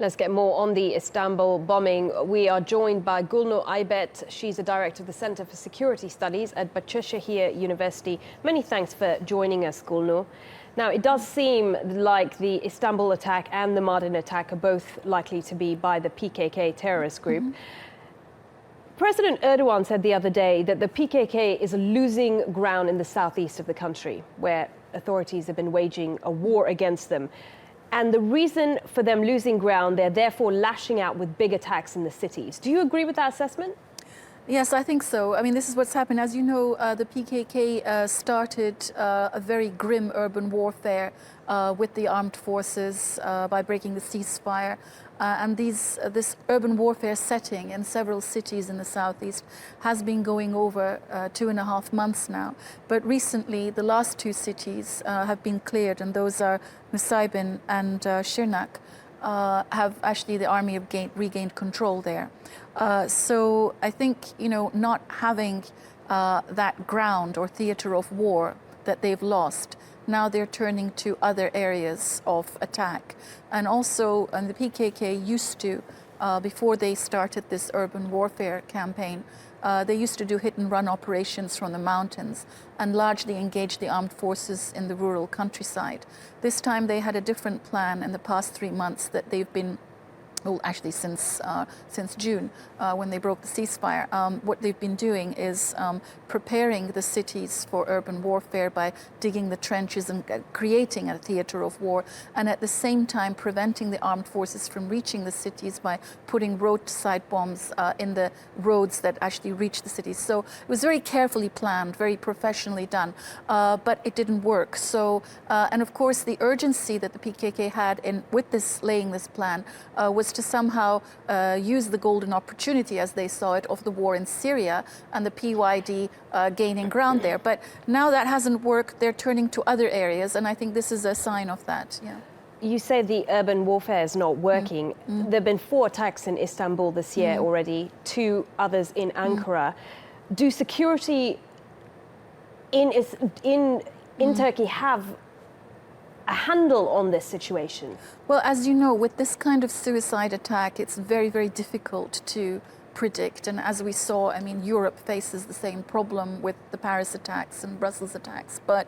Let's get more on the Istanbul bombing. We are joined by Gulnur Aybet. She's the director of the Center for Security Studies at Bahcesehir University. Many thanks for joining us, Gulnur. Now, it does seem like the Istanbul attack and the Mardin attack are both likely to be by the PKK terrorist group. President Erdogan said the other day that the PKK is losing ground in the southeast of the country, where authorities have been waging a war against them. And the reason for them losing ground, they're therefore lashing out with big attacks in the cities. Do you agree with that assessment? Yes, I think so. I mean, this is what's happened. As you know, the PKK started a very grim urban warfare with the armed forces by breaking the ceasefire. And this urban warfare setting in several cities in the southeast has been going over 2.5 months now. But recently, the last two cities have been cleared, and those are Nusaybin and Shirnak. Have actually the army have regained control there. So I think, not having that ground or theater of war that they've lost, now they're turning to other areas of attack. And also, the PKK used to, before they started this urban warfare campaign, they used to do hit-and-run operations from the mountains and largely engage the armed forces in the rural countryside. This time they had a different plan in the past 3 months that they've been, well, actually since June, when they broke the ceasefire. What they've been doing is preparing the cities for urban warfare by digging the trenches and creating a theater of war, and at the same time preventing the armed forces from reaching the cities by putting roadside bombs in the roads that actually reach the cities. So it was very carefully planned, very professionally done, but it didn't work. So, and of course, the urgency that the PKK had with laying this plan was to somehow use the golden opportunity, as they saw it, of the war in Syria and the PYD gaining ground there. But now that hasn't worked. They're turning to other areas, and I think this is a sign of that. Yeah. You say the urban warfare is not working. There have been 4 attacks in Istanbul this year already, 2 others in Ankara. Do security in Turkey have a handle on this situation? Well, as you know, with this kind of suicide attack, it's very, very difficult to predict. And as we saw, I mean, Europe faces the same problem with the Paris attacks and Brussels attacks. But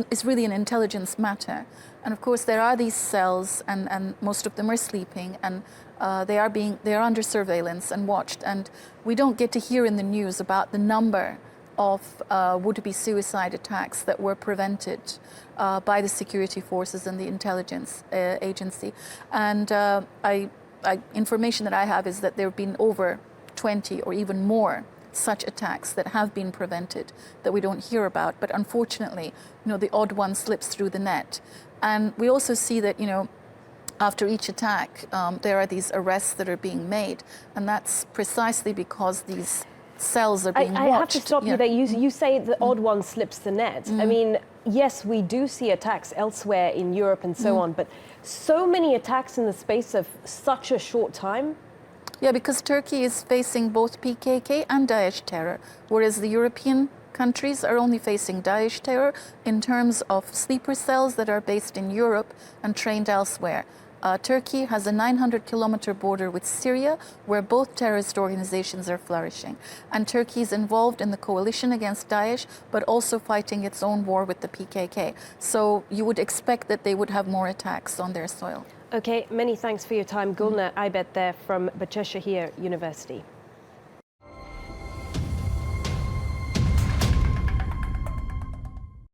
it's really an intelligence matter. And of course, there are these cells, and most of them are sleeping, and they are under surveillance and watched. And we don't get to hear in the news about the number of would-be suicide attacks that were prevented by the security forces and the intelligence agency. And information that I have is that there have been over 20 or even more such attacks that have been prevented that we don't hear about. But unfortunately, the odd one slips through the net. And we also see that, after each attack, there are these arrests that are being made. And that's precisely because these cells are being watched. I have to stop you there. You say the odd one slips the net. I mean, yes, we do see attacks elsewhere in Europe and so on, but so many attacks in the space of such a short time? Yeah, because Turkey is facing both PKK and Daesh terror, whereas the European countries are only facing Daesh terror in terms of sleeper cells that are based in Europe and trained elsewhere. Turkey has a 900-kilometer border with Syria, where both terrorist organizations are flourishing. And Turkey is involved in the coalition against Daesh, but also fighting its own war with the PKK. So you would expect that they would have more attacks on their soil. Okay, many thanks for your time. Gulnur Aybet there from Bahcesehir University.